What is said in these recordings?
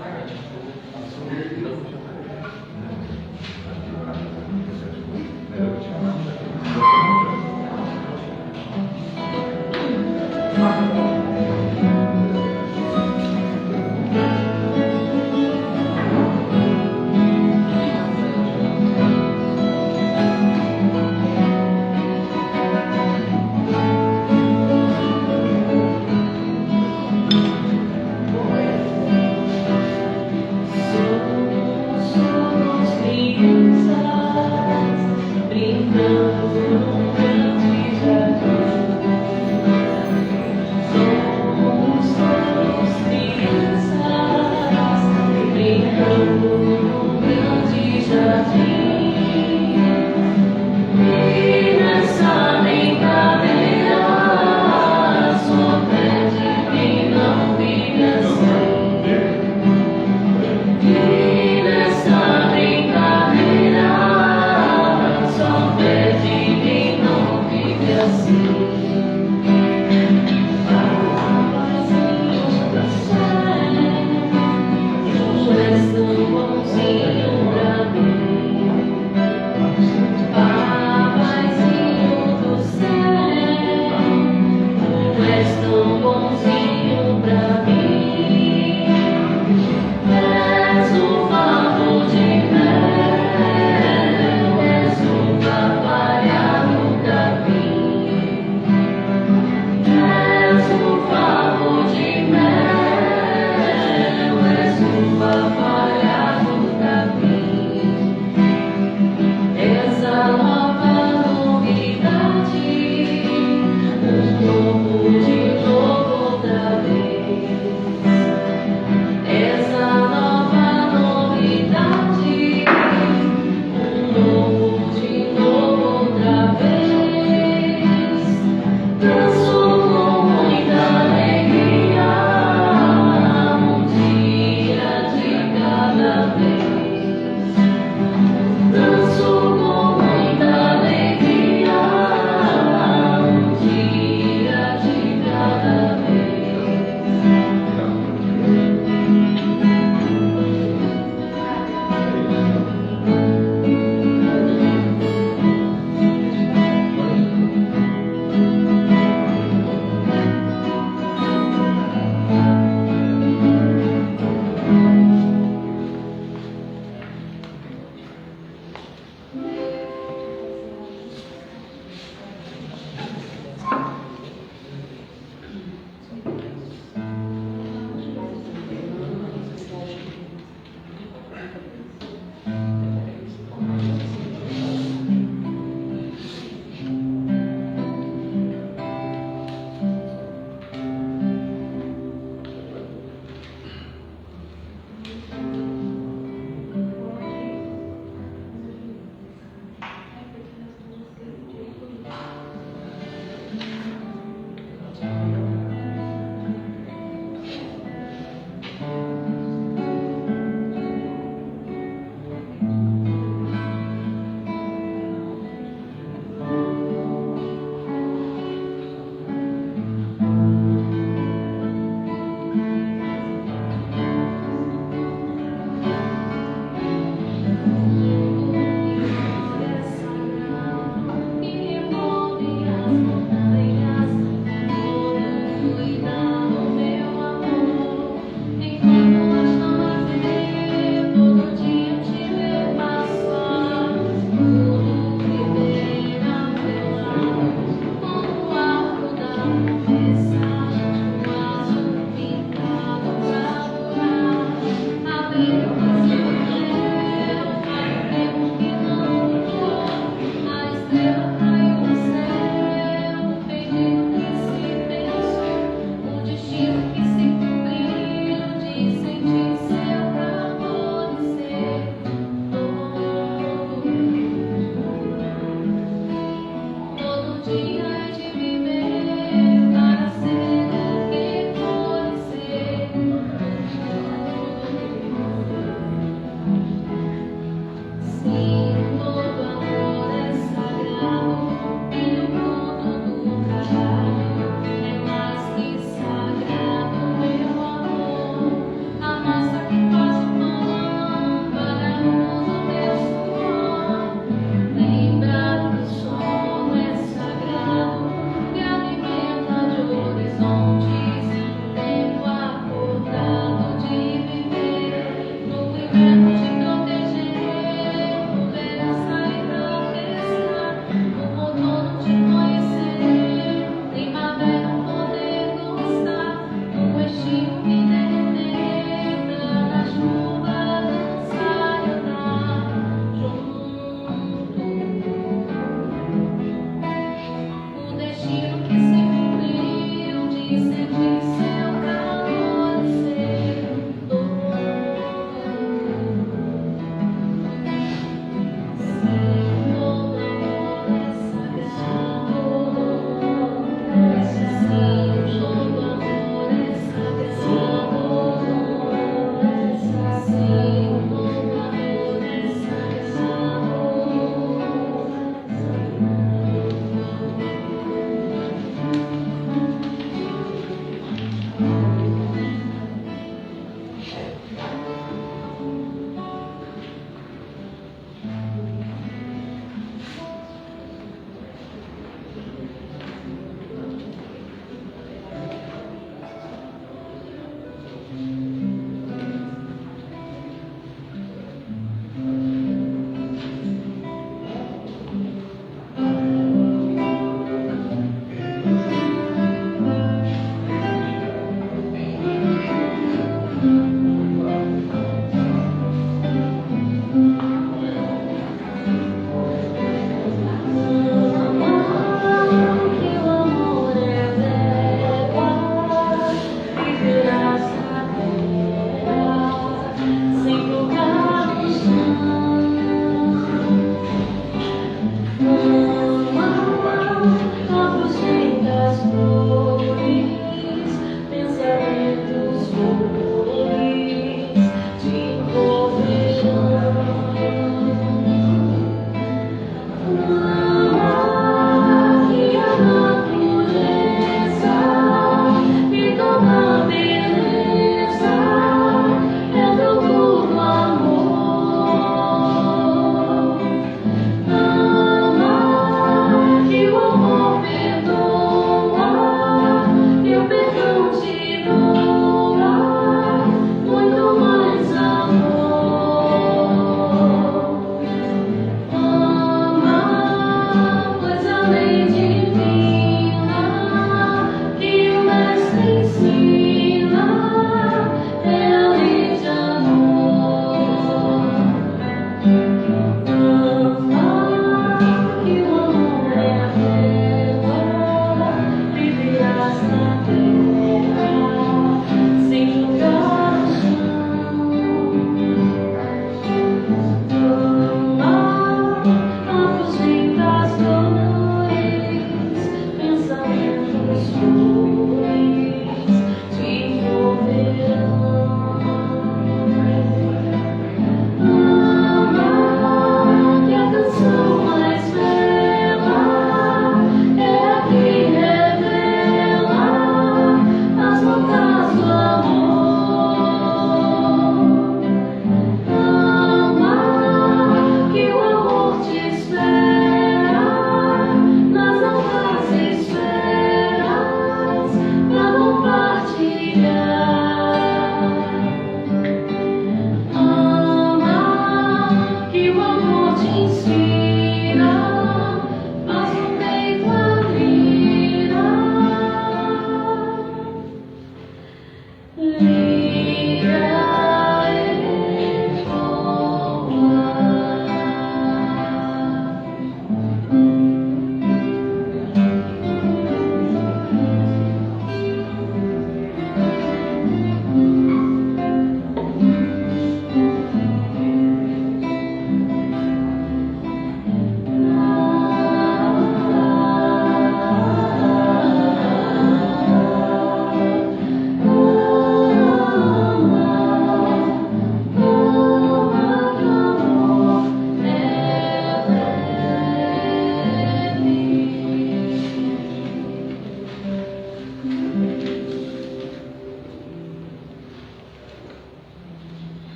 novo de novo.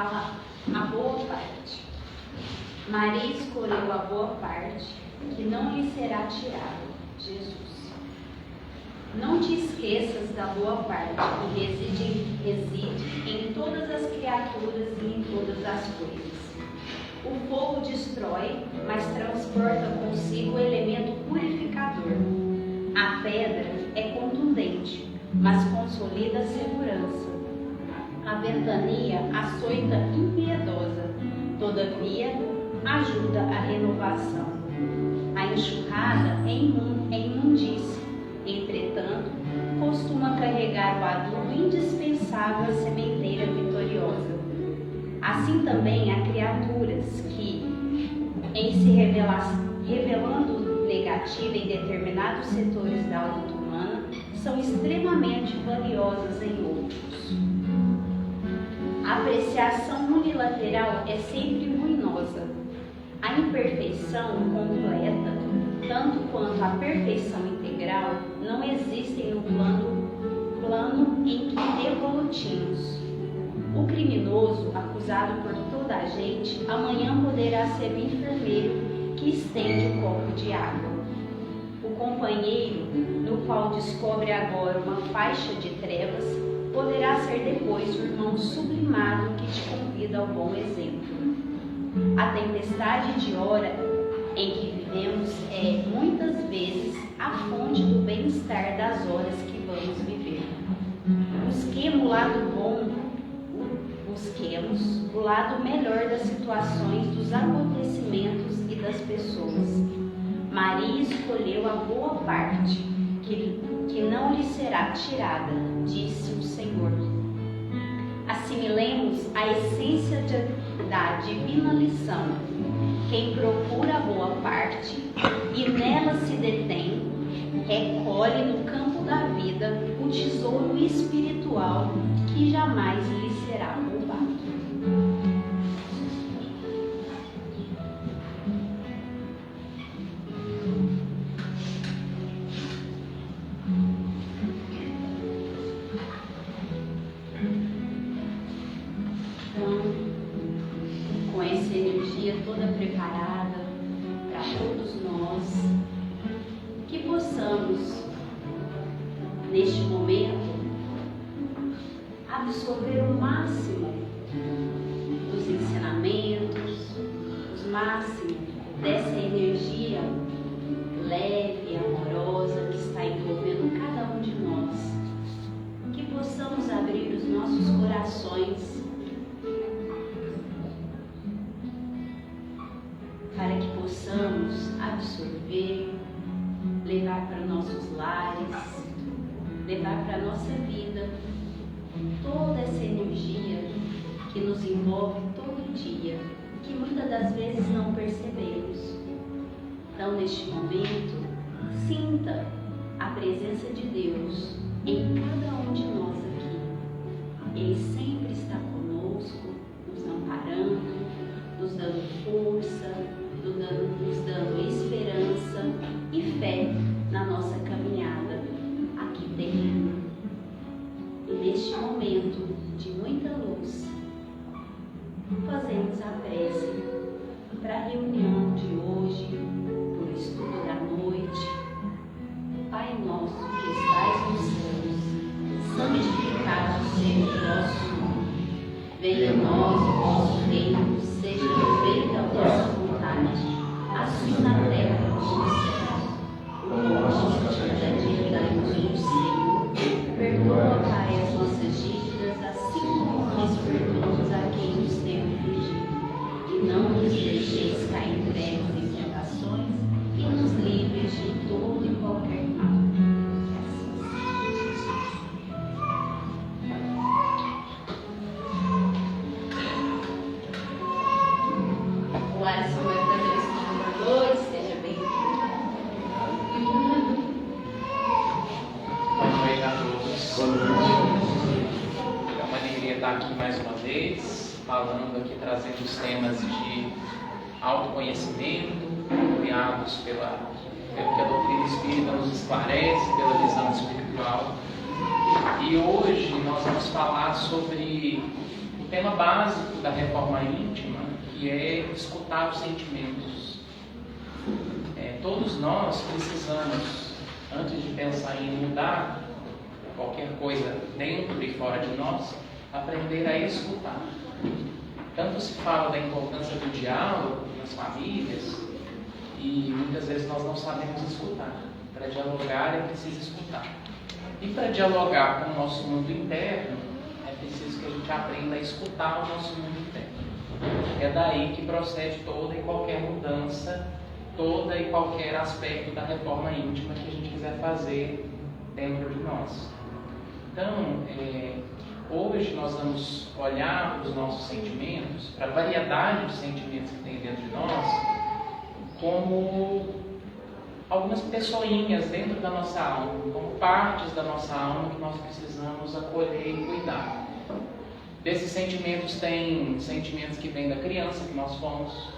fala a boa parte. Maria escolheu a boa parte, que não lhe será tirada. Jesus. Não te esqueças da boa parte que reside em todas as criaturas e em todas as coisas. O fogo destrói, mas transporta consigo o elemento purificador. A pedra é contundente, mas consolida a segurança. A ventania açoita impiedosa, todavia ajuda a renovação. A enxurrada é imundície, entretanto, costuma carregar o adubo indispensável à sementeira vitoriosa. Assim também há criaturas que, em se revelando negativa em determinados setores da luta humana, são extremamente valiosas em outros. A apreciação unilateral é sempre ruinosa. A imperfeição completa, tanto quanto a perfeição integral, não existem no plano em que evolutimos. O criminoso, acusado por toda a gente, amanhã poderá ser o enfermeiro que estende o copo de água. O companheiro, no qual descobre agora uma faixa de trevas, poderá ser depois o irmão sublimado que te convida ao bom exemplo. A tempestade de hora em que vivemos é, muitas vezes, a fonte do bem-estar das horas que vamos viver. Busquemos o lado bom, busquemos o lado melhor das situações, dos acontecimentos e das pessoas. Maria escolheu a boa parte, que não lhe será tirada, disse o Senhor. Assimilemos a essência da divina lição. Quem procura a boa parte e nela se detém, recolhe no campo da vida o tesouro espiritual que jamais lhe será roubado. Com essa energia toda preparada para todos nós, que possamos, neste momento, absorver o máximo dos ensinamentos, o máximo dessa energia leve e amorosa que está envolvendo cada um de nós. Que possamos abrir os nossos corações para que possamos absorver, levar para nossos lares, levar para a nossa vida toda essa energia que nos envolve todo dia, que muitas das vezes não percebemos. Então, neste momento, sinta a presença de Deus em cada um de nós aqui. Ele sempre está conosco, nos amparando, nos dando força, nos dando esperança e fé na nossa caminhada aqui terrena. E neste momento de muita luz, fazemos a prece para a reunião de hoje, para o estudo da noite. Pai nosso que estais nos céus, santificado seja o vosso nome. Venha a nós o vosso reino, seja feita a vossa vontade, assim na terra como no céu. O pão nosso de cada dia dai-nos hoje, Senhor. Perdoa, Pai, as nossas dívidas, assim como nós perdoamos a quem nos tem ofendido. E não nos deixeis cair em trevas e tentações, e nos livres de todo e qualquer mal. O Alisson vai fazer o estudo número 2, seja bem-vindo. Boa noite a todos. É uma alegria estar aqui mais uma vez, falando aqui, trazendo os temas de autoconhecimento, criados pelo que a doutrina espírita nos esclarece, pela visão espiritual. E hoje nós vamos falar sobre tema básico da reforma íntima, que é escutar os sentimentos. Todos nós precisamos, antes de pensar em mudar qualquer coisa dentro e fora de nós, aprender a escutar. Tanto se fala da importância do diálogo nas famílias, e muitas vezes nós não sabemos escutar. Para dialogar é preciso escutar. E para dialogar com o nosso mundo interno, é preciso que a gente aprenda a escutar o nosso mundo interno. É daí que procede toda e qualquer mudança, toda e qualquer aspecto da reforma íntima que a gente quiser fazer dentro de nós. Então, hoje nós vamos olhar para os nossos sentimentos, para a variedade de sentimentos que tem dentro de nós, como algumas pessoinhas dentro da nossa alma, como partes da nossa alma que nós precisamos acolher e cuidar. Desses sentimentos, tem sentimentos que vêm da criança que nós fomos,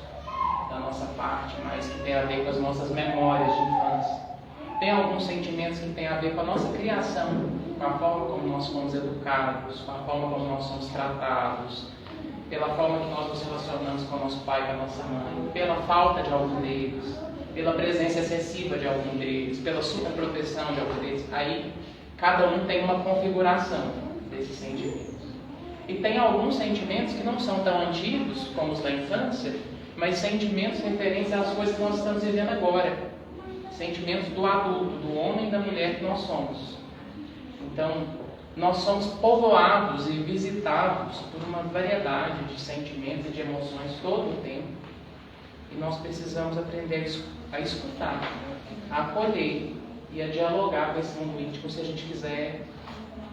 da nossa parte, mas que tem a ver com as nossas memórias de infância. Tem alguns sentimentos que têm a ver com a nossa criação, com a forma como nós fomos educados, com a forma como nós somos tratados, pela forma que nós nos relacionamos com o nosso pai e com a nossa mãe, pela falta de algum deles, pela presença excessiva de algum deles, pela superproteção de algum deles. Aí, cada um tem uma configuração desses sentimentos. E tem alguns sentimentos que não são tão antigos como os da infância, mas sentimentos referentes às coisas que nós estamos vivendo agora. Sentimentos do adulto, do homem e da mulher que nós somos. Então, nós somos povoados e visitados por uma variedade de sentimentos e de emoções todo o tempo. E nós precisamos aprender a escutar, a acolher e a dialogar com esse mundo íntimo se a gente quiser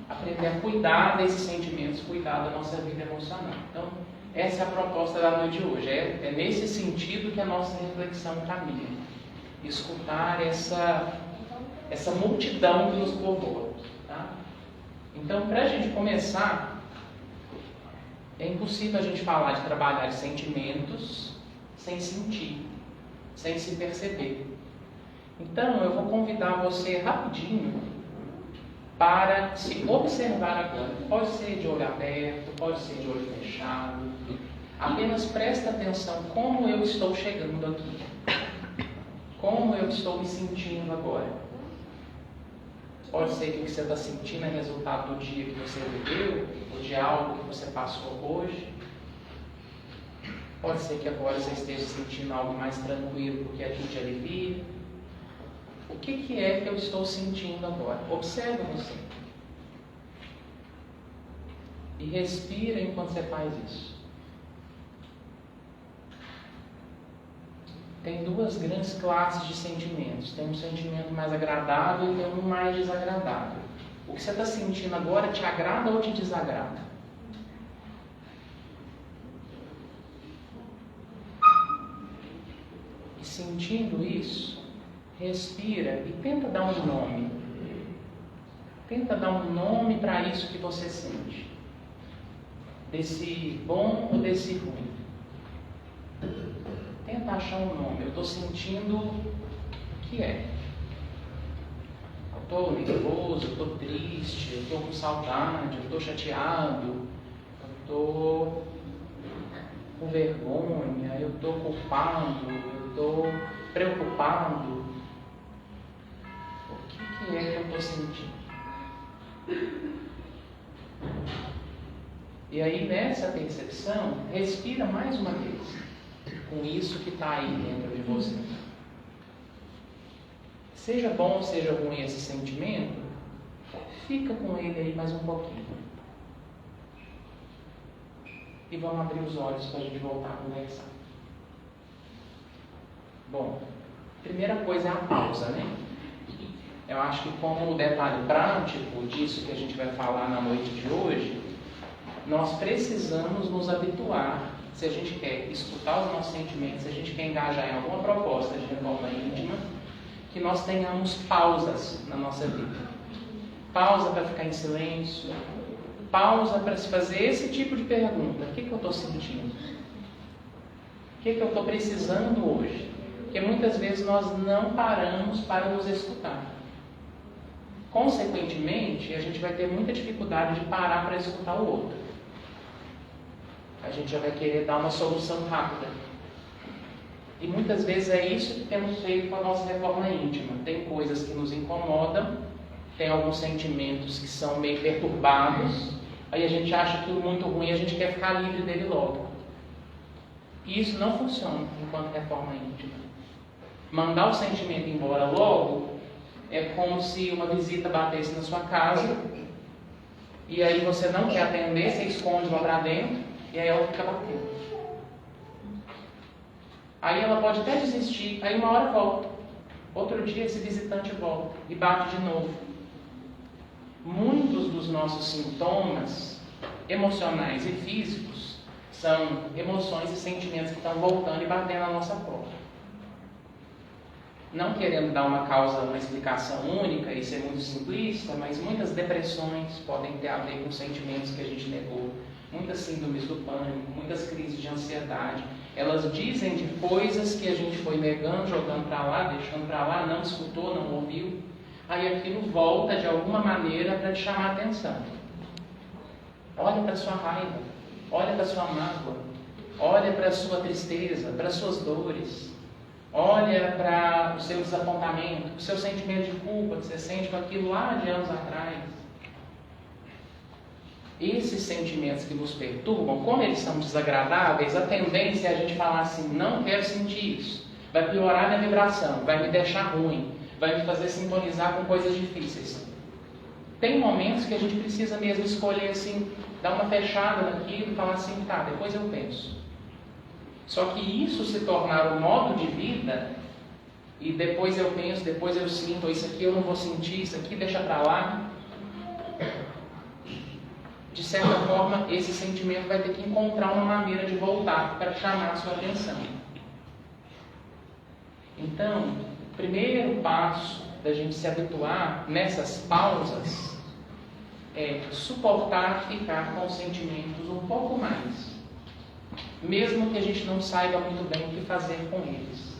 aprender a cuidar desses sentimentos, cuidar da nossa vida emocional. Então, essa é a proposta da noite de hoje. É nesse sentido que a nossa reflexão caminha. Escutar essa multidão que nos povoa. Tá? Então, para a gente começar, é impossível a gente falar de trabalhar de sentimentos sem sentir, sem se perceber. Então, eu vou convidar você rapidinho para se observar agora. Pode ser de olho aberto, pode ser de olho fechado. Apenas presta atenção como eu estou chegando aqui. Como eu estou me sentindo agora. Pode ser que o que você está sentindo é resultado do dia que você viveu, ou de algo que você passou hoje. Pode ser que agora você esteja sentindo algo mais tranquilo, porque aquilo te alivia. O que é que eu estou sentindo agora? Observe você. E respira enquanto você faz isso. Tem duas grandes classes de sentimentos. Tem um sentimento mais agradável e tem um mais desagradável. O que você está sentindo agora te agrada ou te desagrada? E sentindo isso, respira e tenta dar um nome. Tenta dar um nome para isso que você sente. Desse bom ou desse ruim. Tenta achar um nome. Eu estou sentindo o que é. Eu estou nervoso, eu estou triste, eu estou com saudade, eu estou chateado, eu estou com vergonha, eu estou culpado, eu estou preocupado. O que é que eu estou sentindo? E aí, nessa percepção, respira mais uma vez com isso que está aí dentro de você. Seja bom ou seja ruim esse sentimento, fica com ele aí mais um pouquinho. E vamos abrir os olhos para a gente voltar a conversar. Bom, primeira coisa é a pausa, né? Eu acho que como detalhe prático disso que a gente vai falar na noite de hoje, nós precisamos nos habituar, se a gente quer escutar os nossos sentimentos, se a gente quer engajar em alguma proposta de reforma íntima, que nós tenhamos pausas na nossa vida. Pausa para ficar em silêncio, pausa para se fazer esse tipo de pergunta. O que eu estou sentindo? O que eu estou precisando hoje? Porque muitas vezes nós não paramos para nos escutar. Consequentemente, a gente vai ter muita dificuldade de parar para escutar o outro. A gente já vai querer dar uma solução rápida. E muitas vezes é isso que temos feito com a nossa reforma íntima. Tem coisas que nos incomodam, tem alguns sentimentos que são meio perturbados, aí a gente acha tudo muito ruim e a gente quer ficar livre dele logo. E isso não funciona enquanto reforma íntima. Mandar o sentimento embora logo é como se uma visita batesse na sua casa e aí você não quer atender, você esconde lá pra dentro e aí ela fica batendo. Aí ela pode até desistir, aí uma hora volta. Outro dia esse visitante volta e bate de novo. Muitos dos nossos sintomas emocionais e físicos são emoções e sentimentos que estão voltando e batendo na nossa porta. Não querendo dar uma causa, uma explicação única e ser muito simplista, mas muitas depressões podem ter a ver com sentimentos que a gente negou. Muitas síndromes do pânico, muitas crises de ansiedade. Elas dizem de coisas que a gente foi negando, jogando para lá, deixando para lá, não escutou, não ouviu. Aí aquilo volta de alguma maneira para te chamar a atenção. Olha para a sua raiva, olha para a sua mágoa, olha para a sua tristeza, para as suas dores. Olha para o seu desapontamento, o seu sentimento de culpa que você sente com aquilo lá de anos atrás. Esses sentimentos que nos perturbam, como eles são desagradáveis, a tendência é a gente falar assim, não quero sentir isso. Vai piorar minha vibração, vai me deixar ruim, vai me fazer sintonizar com coisas difíceis. Tem momentos que a gente precisa mesmo escolher assim, dar uma fechada naquilo e falar assim, tá, depois eu penso. Só que isso se tornar um modo de vida, e depois eu penso, depois eu sinto, isso aqui eu não vou sentir, isso aqui deixa pra lá. De certa forma, esse sentimento vai ter que encontrar uma maneira de voltar para chamar a sua atenção. Então, o primeiro passo da gente se habituar nessas pausas é suportar ficar com os sentimentos um pouco mais. Mesmo que a gente não saiba muito bem o que fazer com eles.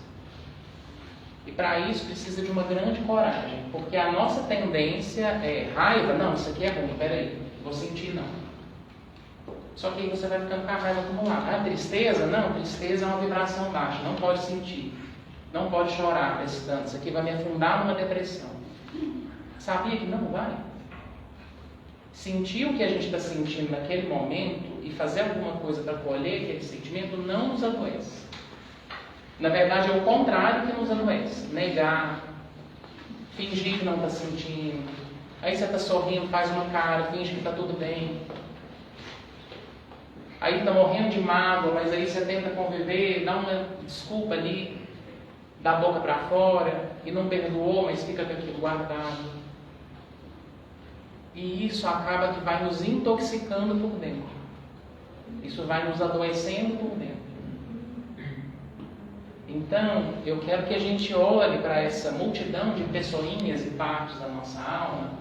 E para isso precisa de uma grande coragem, porque a nossa tendência é raiva, não, isso aqui é ruim, peraí, vou sentir não. Só que aí você vai ficando com a raiva acumulada. Ah, tristeza? Não, tristeza é uma vibração baixa, não pode sentir, não pode chorar esse tanto, isso aqui vai me afundar numa depressão. Sabia que não vai? Sentir o que a gente está sentindo naquele momento e fazer alguma coisa para colher aquele sentimento não nos adoece. Na verdade é o contrário que nos adoece. Negar, fingir que não está sentindo. Aí você está sorrindo, faz uma cara, finge que está tudo bem. Aí está morrendo de mágoa, mas aí você tenta conviver, dá uma desculpa ali, dá a boca para fora e não perdoou, mas fica com aquilo guardado. E isso acaba que vai nos intoxicando por dentro. Isso vai nos adoecendo por dentro. Então, eu quero que a gente olhe para essa multidão de pessoinhas e partes da nossa alma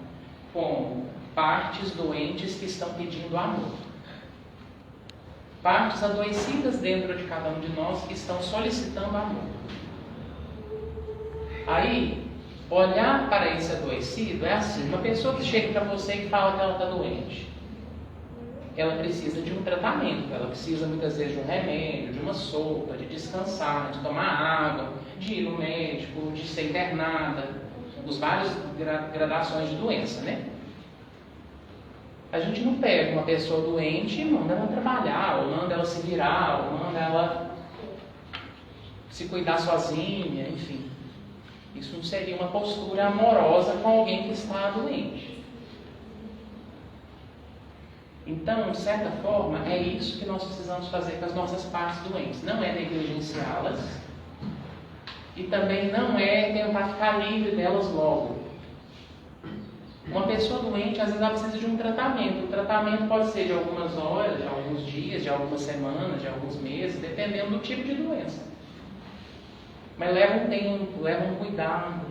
como partes doentes que estão pedindo amor. Partes adoecidas dentro de cada um de nós que estão solicitando amor. Aí, olhar para esse adoecido é assim, uma pessoa que chega para você e fala que ela está doente. Ela precisa de um tratamento, ela precisa muitas vezes de um remédio, de uma sopa, de descansar, de tomar água, de ir no médico, de ser internada, os vários gradações de doença, né? A gente não pega uma pessoa doente e manda ela trabalhar, ou manda ela se virar, ou manda ela se cuidar sozinha, enfim. Isso não seria uma postura amorosa com alguém que está doente. Então, de certa forma, é isso que nós precisamos fazer com as nossas partes doentes. Não é negligenciá-las e também não é tentar ficar livre delas logo. Uma pessoa doente, às vezes, ela precisa de um tratamento. O tratamento pode ser de algumas horas, de alguns dias, de algumas semanas, de alguns meses, dependendo do tipo de doença. Mas leva um tempo, leva um cuidado.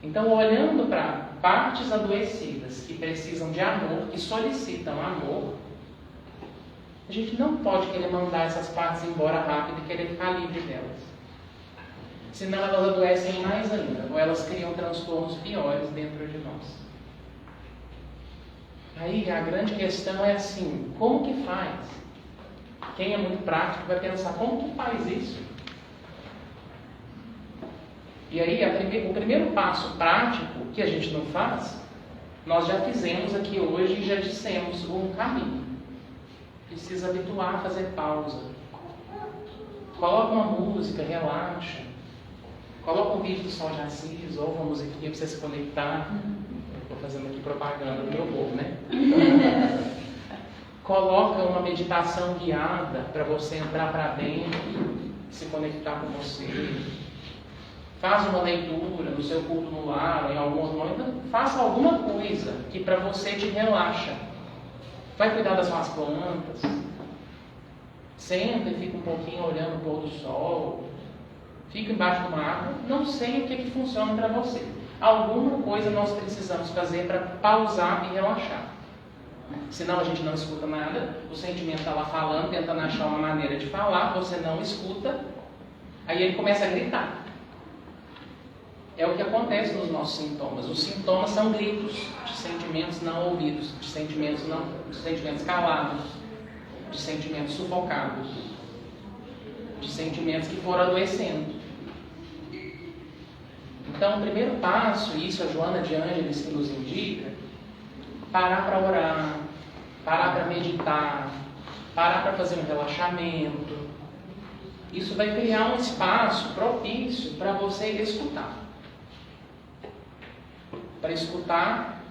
Então, olhando para partes adoecidas que precisam de amor, que solicitam amor, a gente não pode querer mandar essas partes embora rápido e querer ficar livre delas. Senão elas adoecem mais ainda, ou elas criam transtornos piores dentro de nós. Aí a grande questão é assim, como que faz? Quem é muito prático vai pensar, como que faz isso? E aí, o primeiro passo prático que a gente não faz, nós já fizemos aqui hoje e já dissemos um caminho. Precisa habituar a fazer pausa. Coloca uma música, relaxa. Coloca um vídeo do Sol de Assis ou uma musiquinha para você se conectar. Estou fazendo aqui propaganda do meu povo, né? Coloca uma meditação guiada para você entrar para dentro, se conectar com você. Faz uma leitura no seu culto no lar, em alguns momentos. Faça alguma coisa que para você te relaxa. Vai cuidar das suas plantas. Senta e fica um pouquinho olhando o pôr do sol. Fica embaixo de uma árvore. Não sei o que funciona para você. Alguma coisa nós precisamos fazer para pausar e relaxar. Senão a gente não escuta nada. O sentimento está lá falando, tentando achar uma maneira de falar. Você não escuta. Aí ele começa a gritar. É o que acontece nos nossos sintomas. Os sintomas são gritos de sentimentos não ouvidos, de sentimentos calados, de sentimentos sufocados, de sentimentos que foram adoecendo. Então, o primeiro passo, e isso a Joana de Ângeles que nos indica, parar para orar, parar para meditar, parar para fazer um relaxamento. Isso vai criar um espaço propício para você escutar. Para escutar,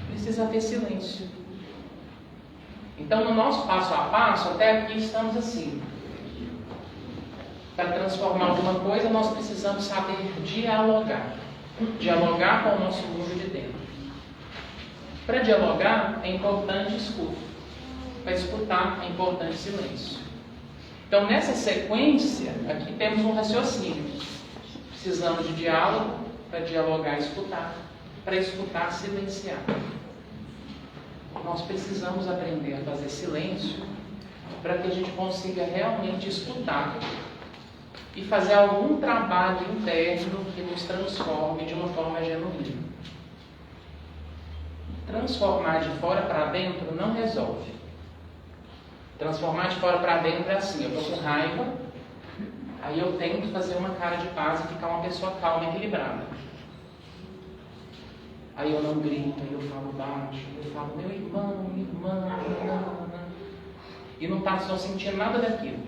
precisa ter silêncio. Então, no nosso passo a passo, até aqui estamos assim. Para transformar alguma coisa, nós precisamos saber dialogar. Dialogar com o nosso mundo de dentro. Para dialogar, é importante escuta. Para escutar, é importante silêncio. Então, nessa sequência, aqui temos um raciocínio. Precisamos de diálogo para dialogar e escutar. Para escutar, silenciar. Nós precisamos aprender a fazer silêncio para que a gente consiga realmente escutar e fazer algum trabalho interno que nos transforme de uma forma genuína. Transformar de fora para dentro não resolve. Transformar de fora para dentro é assim, eu estou com raiva, aí eu tento fazer uma cara de paz e ficar uma pessoa calma e equilibrada. Aí eu não grito, aí eu falo baixo, eu falo, meu irmão, minha irmã, e não estou sentindo nada daquilo.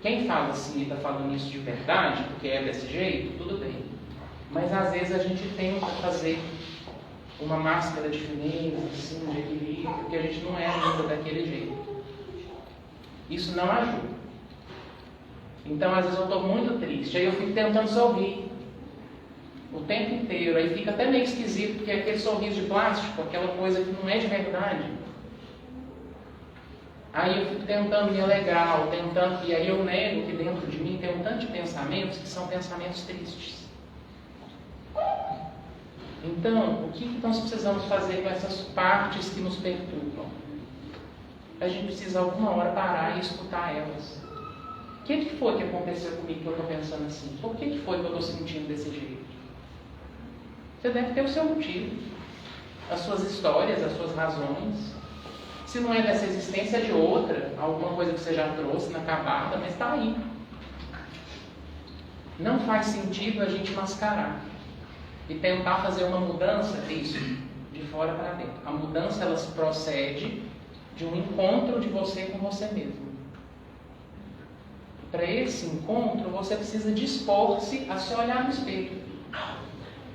Quem fala assim e está falando isso de verdade, porque é desse jeito, tudo bem. Mas às vezes a gente tenta fazer uma máscara de fineza, assim, de equilíbrio, porque a gente não é ainda daquele jeito. Isso não ajuda. Então às vezes eu estou muito triste, aí eu fico tentando sorrir o tempo inteiro, aí fica até meio esquisito, porque é aquele sorriso de plástico, aquela coisa que não é de verdade. Aí eu fico tentando me alegrar, e aí eu nego que dentro de mim tem um tanto de pensamentos que são pensamentos tristes. Então, o que nós precisamos fazer com essas partes que nos perturbam? A gente precisa alguma hora parar e escutar elas. O que foi que aconteceu comigo que eu estou pensando assim? Por que foi que eu estou sentindo desse jeito? Você deve ter o seu motivo, as suas histórias, as suas razões. Se não é dessa existência, é de outra, alguma coisa que você já trouxe inacabada, mas está aí. Não faz sentido a gente mascarar e tentar fazer uma mudança disso, de fora para dentro. A mudança, ela se procede de um encontro de você com você mesmo. Para esse encontro, você precisa dispor-se a se olhar no espelho.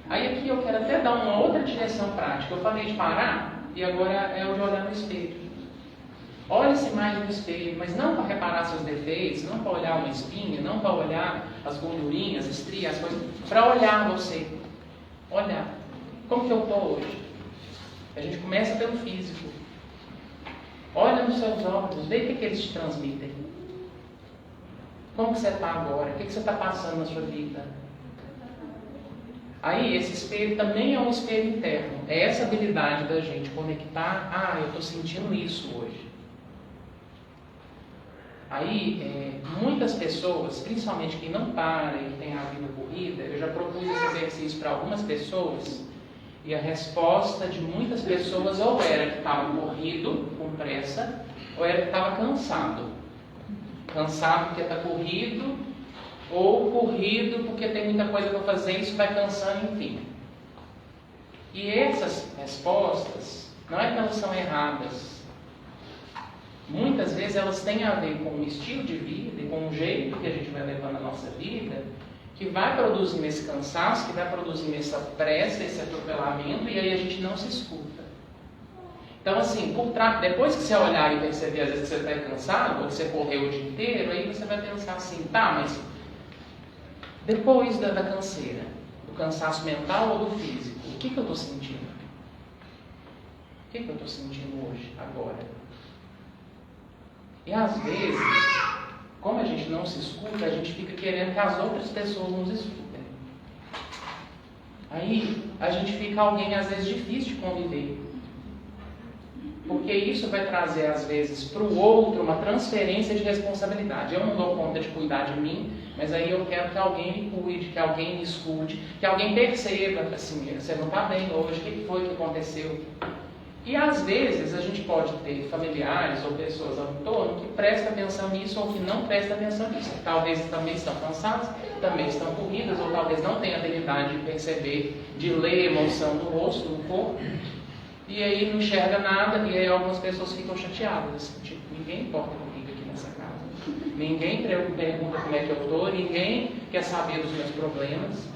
Aí aqui eu quero até dar uma outra direção prática. Eu falei de parar e agora é o de olhar no espelho. Olhe-se mais no espelho, mas não para reparar seus defeitos, não para olhar uma espinha, não para olhar as gordurinhas, as estrias, as coisas, para olhar você. Olhar. Como que eu estou hoje? A gente começa pelo físico. Olha nos seus olhos, vê o que eles te transmitem. Como que você está agora? O que você está passando na sua vida? Aí, esse espelho também é um espelho interno. É essa habilidade da gente conectar. Eu estou sentindo isso hoje. Aí, muitas pessoas, principalmente quem não para e tem a vida corrida, eu já propus esse exercício para algumas pessoas, e a resposta de muitas pessoas ou era que estava corrido, com pressa, ou era que estava cansado. Cansado porque está corrido, ou corrido porque tem muita coisa para fazer, isso vai cansando, enfim. E essas respostas, não é que elas são erradas. Muitas vezes elas têm a ver com o estilo de vida e com o jeito que a gente vai levando a nossa vida, que vai produzindo esse cansaço, que vai produzindo essa pressa, esse atropelamento, e aí a gente não se escuta. Então, assim, depois que você olhar e perceber, às vezes, que você está cansado, ou que você correu o dia inteiro, aí você vai pensar assim, tá, mas depois da canseira, do cansaço mental ou do físico, o que eu estou sentindo? O que eu estou sentindo hoje, agora? E às vezes, como a gente não se escuta, a gente fica querendo que as outras pessoas nos escutem. Aí a gente fica alguém às vezes difícil de conviver. Porque isso vai trazer às vezes para o outro uma transferência de responsabilidade. Eu não dou conta de cuidar de mim, mas aí eu quero que alguém me cuide, que alguém me escute, que alguém perceba, assim, você não está bem hoje, o que foi que aconteceu? E às vezes a gente pode ter familiares ou pessoas ao entorno que prestam atenção nisso ou que não prestam atenção nisso. Talvez também estão cansados, também estão corridas, ou talvez não tenham habilidade de perceber, de ler emoção no rosto, no corpo. E aí não enxerga nada, e aí algumas pessoas ficam chateadas. Assim, tipo, ninguém importa comigo aqui nessa casa. Ninguém pergunta como é que eu estou, ninguém quer saber dos meus problemas.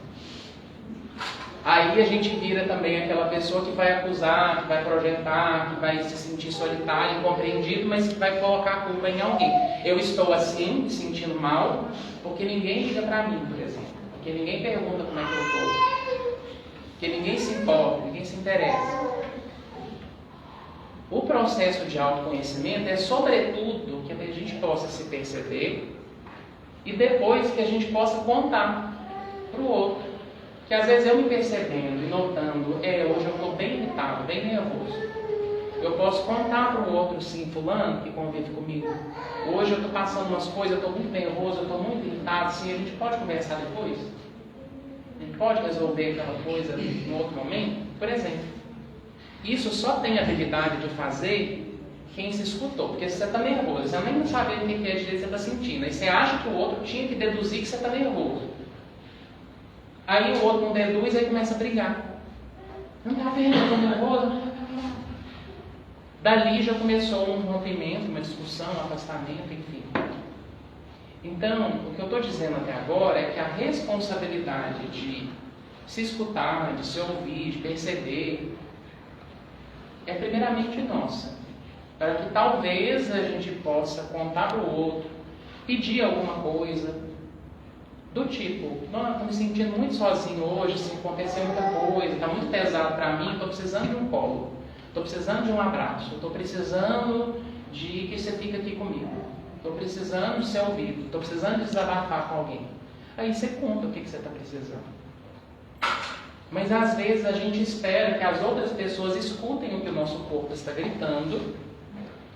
Aí a gente vira também aquela pessoa que vai acusar, que vai projetar, que vai se sentir solitário, incompreendido, mas que vai colocar a culpa em alguém. Eu estou assim, me sentindo mal, porque ninguém liga para mim, por exemplo. Porque ninguém pergunta como é que eu estou. Porque ninguém se importa, ninguém se interessa. O processo de autoconhecimento é, sobretudo, que a gente possa se perceber e depois que a gente possa contar para o outro. Que às vezes eu me percebendo e notando, hoje eu estou bem irritado, bem nervoso. Eu posso contar para o outro, sim, fulano, que convive comigo. Hoje eu estou passando umas coisas, eu estou muito nervoso, eu estou muito irritado, sim, a gente pode conversar depois? A gente pode resolver aquela coisa em outro momento? Por exemplo, isso só tem habilidade de fazer quem se escutou. Porque se você está nervoso, você nem sabe o que é de que você está sentindo. Aí você acha que o outro tinha que deduzir que você está nervoso. Aí o outro não deduz, aí começa a brigar. Não está vendo, eu estou nervoso. Dali já começou um rompimento, uma discussão, um afastamento, enfim. Então, o que eu estou dizendo até agora é que a responsabilidade de se escutar, de se ouvir, de perceber, é primeiramente nossa. Para que talvez a gente possa contar para o outro, pedir alguma coisa, do tipo, não, estou me sentindo muito sozinho hoje, assim, aconteceu muita coisa, está muito pesado para mim, estou precisando de um colo, estou precisando de um abraço, estou precisando de que você fique aqui comigo, estou precisando de ser ouvido, estou precisando de desabafar com alguém. Aí você conta o que você está precisando. Mas às vezes a gente espera que as outras pessoas escutem o que o nosso corpo está gritando,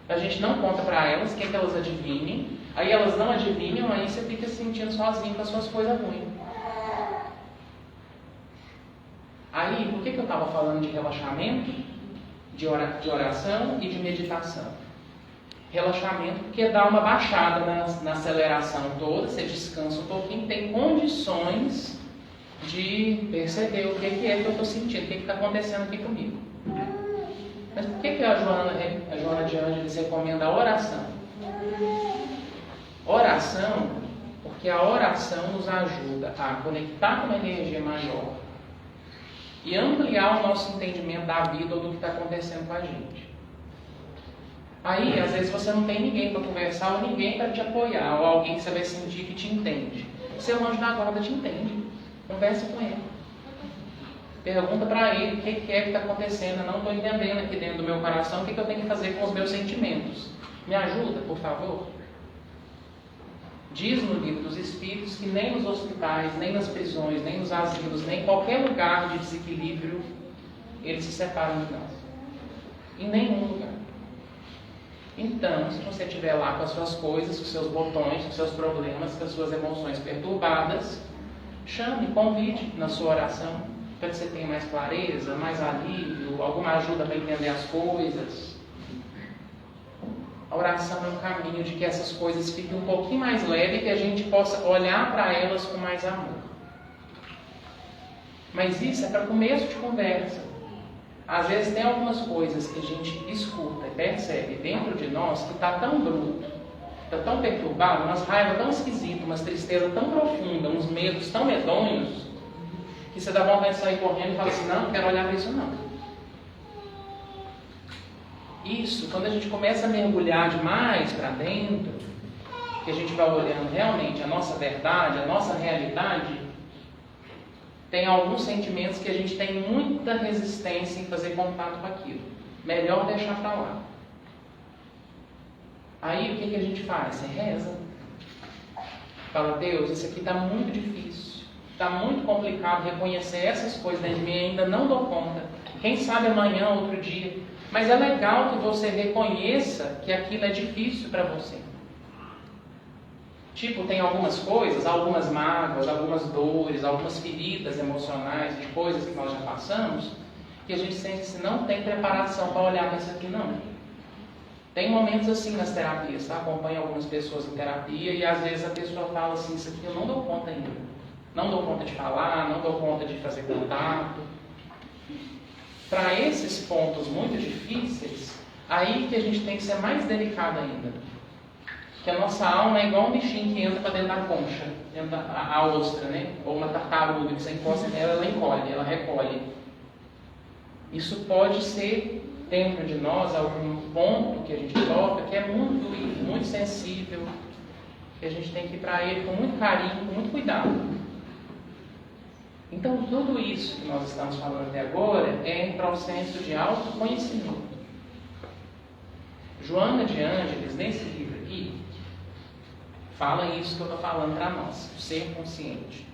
a gente não conta para elas, quer que elas adivinhem. Aí elas não adivinham, aí você fica se sentindo sozinho com as suas coisas ruins. Aí, por que eu estava falando de relaxamento, de oração e de meditação? Relaxamento porque dá uma baixada na aceleração toda, você descansa um pouquinho, tem condições de perceber o que é que eu estou sentindo, o que está acontecendo aqui comigo. Mas por que a Joana de Ângeles recomenda a oração? Oração, porque a oração nos ajuda a conectar com uma energia maior e ampliar o nosso entendimento da vida ou do que está acontecendo com a gente. Aí, às vezes, você não tem ninguém para conversar ou ninguém para te apoiar, ou alguém que você vai sentir que te entende. Seu anjo da guarda te entende. Conversa com ele. Pergunta para ele o que é que está acontecendo. Eu não estou entendendo aqui dentro do meu coração o que eu tenho que fazer com os meus sentimentos. Me ajuda, por favor. Diz no livro dos Espíritos que nem nos hospitais, nem nas prisões, nem nos asilos, nem em qualquer lugar de desequilíbrio eles se separam de nós. Em nenhum lugar. Então, se você estiver lá com as suas coisas, com os seus botões, com os seus problemas, com as suas emoções perturbadas, chame, convide na sua oração para que você tenha mais clareza, mais alívio, alguma ajuda para entender as coisas. A oração é um caminho de que essas coisas fiquem um pouquinho mais leves e que a gente possa olhar para elas com mais amor. Mas isso é para começo de conversa. Às vezes tem algumas coisas que a gente escuta e percebe dentro de nós que está tão bruto, está tão perturbado, umas raivas tão esquisitas, umas tristezas tão profundas, uns medos tão medonhos, que você dá vontade de sair correndo e fala assim, não quero olhar para isso não. Isso, quando a gente começa a mergulhar demais para dentro, que a gente vai olhando realmente a nossa verdade, a nossa realidade, tem alguns sentimentos que a gente tem muita resistência em fazer contato com aquilo. Melhor deixar para lá. Aí o que a gente faz? Você reza. Fala, Deus, isso aqui está muito difícil. Está muito complicado reconhecer essas coisas dentro de mim, ainda não dou conta. Quem sabe amanhã, outro dia. Mas é legal que você reconheça que aquilo é difícil para você. Tipo, tem algumas coisas, algumas mágoas, algumas dores, algumas feridas emocionais, de coisas que nós já passamos, que a gente sente assim, não tem preparação para olhar para isso aqui, não. Tem momentos assim nas terapias, tá? Acompanho algumas pessoas em terapia e às vezes a pessoa fala assim, isso aqui eu não dou conta ainda. Não dou conta de falar, não dou conta de fazer contato. Para esses pontos muito difíceis, aí que a gente tem que ser mais delicado ainda. Que a nossa alma é igual um bichinho que entra para dentro da concha, dentro a ostra, né? Ou uma tartaruga, que você encosta nela, ela encolhe, ela recolhe. Isso pode ser dentro de nós algum ponto que a gente toca, que é muito sensível, que a gente tem que ir para ele com muito carinho, com muito cuidado. Então, tudo isso que nós estamos falando até agora é em processo de autoconhecimento. Joana de Ângeles, nesse livro aqui, fala isso que eu estou falando para nós, o ser consciente.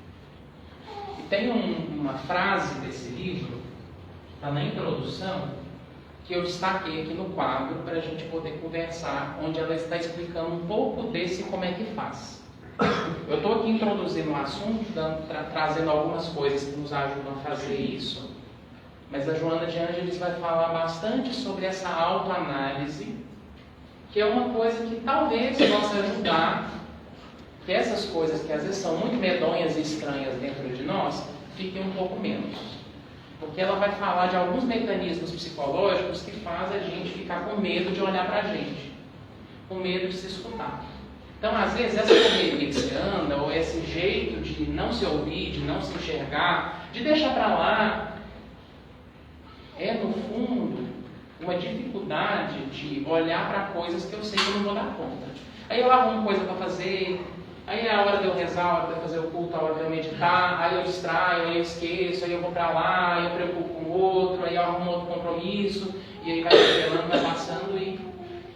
E tem uma frase desse livro, está na introdução, que eu destaquei aqui no quadro para a gente poder conversar, onde ela está explicando um pouco desse como é que faz. Eu estou aqui introduzindo o assunto, trazendo algumas coisas que nos ajudam a fazer isso, mas a Joana de Ângeles vai falar bastante sobre essa autoanálise, que é uma coisa que talvez possa ajudar que essas coisas que às vezes são muito medonhas e estranhas dentro de nós, fiquem um pouco menos. Porque ela vai falar de alguns mecanismos psicológicos que fazem a gente ficar com medo de olhar para a gente, com medo de se escutar. Então, às vezes, essa correria que você anda, ou esse jeito de não se ouvir, de não se enxergar, de deixar para lá, é, no fundo, uma dificuldade de olhar para coisas que eu sei que eu não vou dar conta. Aí eu arrumo coisa para fazer, aí é a hora de eu rezar, a hora de eu fazer o culto, a hora de eu meditar, aí eu distraio, aí eu esqueço, aí eu vou para lá, aí eu preocupo com o outro, aí eu arrumo outro compromisso, e aí vai revelando, vai passando, e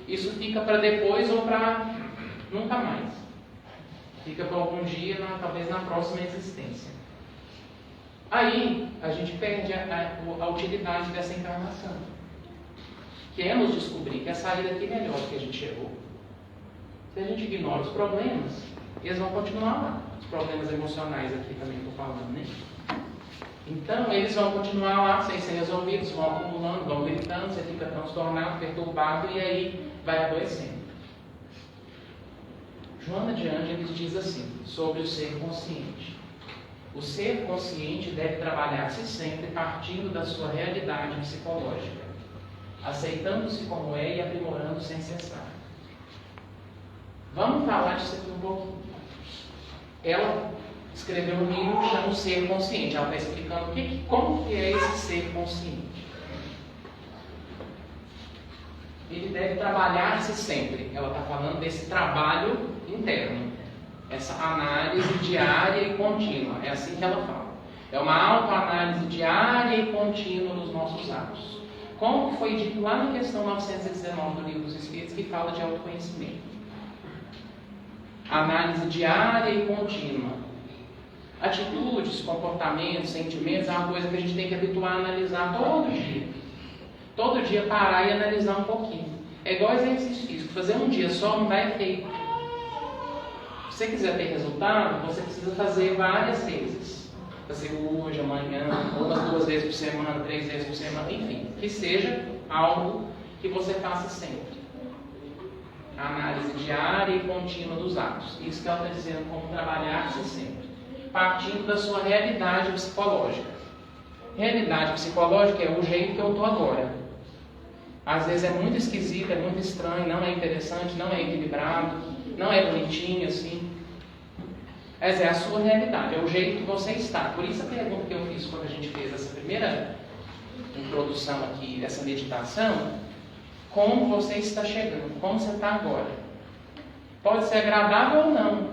isso fica para depois ou para nunca mais. Fica para algum dia, talvez na próxima existência. Aí a gente perde a utilidade dessa encarnação, que é nos descobrir que a saída aqui é melhor do que a gente chegou. Se a gente ignora os problemas, eles vão continuar lá. Os problemas emocionais aqui também estou falando, né? Então, eles vão continuar lá sem ser resolvidos, vão acumulando, vão gritando, você fica transtornado, perturbado e aí vai adoecendo. Joana de Ângeles diz assim, sobre o ser consciente. O ser consciente deve trabalhar-se sempre partindo da sua realidade psicológica, aceitando-se como é e aprimorando sem cessar. Vamos falar disso aqui um pouquinho. Ela escreveu um livro que chama O Ser Consciente. Ela está explicando como que é esse ser consciente. Ele deve trabalhar-se sempre. Ela está falando desse trabalho interno. Essa análise diária e contínua. É assim que ela fala. É uma autoanálise diária e contínua dos nossos atos. Como foi dito lá na questão 919 do Livro dos Espíritos, que fala de autoconhecimento. Análise diária e contínua. Atitudes, comportamentos, sentimentos é uma coisa que a gente tem que habituar a analisar todo dia. Todo dia parar e analisar um pouquinho. É igual exercício físico. Fazer um dia só não dá efeito. Se você quiser ter resultado, você precisa fazer várias vezes. Fazer hoje, amanhã, umas 2 vezes por semana, 3 vezes por semana, enfim. Que seja algo que você faça sempre. A análise diária e contínua dos atos. Isso que ela está dizendo, como trabalhar-se sempre. Partindo da sua realidade psicológica. Realidade psicológica é o jeito que eu estou agora. Às vezes é muito esquisito, é muito estranho, não é interessante, não é equilibrado, não é bonitinho assim. Essa é a sua realidade, é o jeito que você está. Por isso a pergunta que eu fiz quando a gente fez essa primeira introdução aqui, dessa meditação, como você está chegando, como você está agora. Pode ser agradável ou não,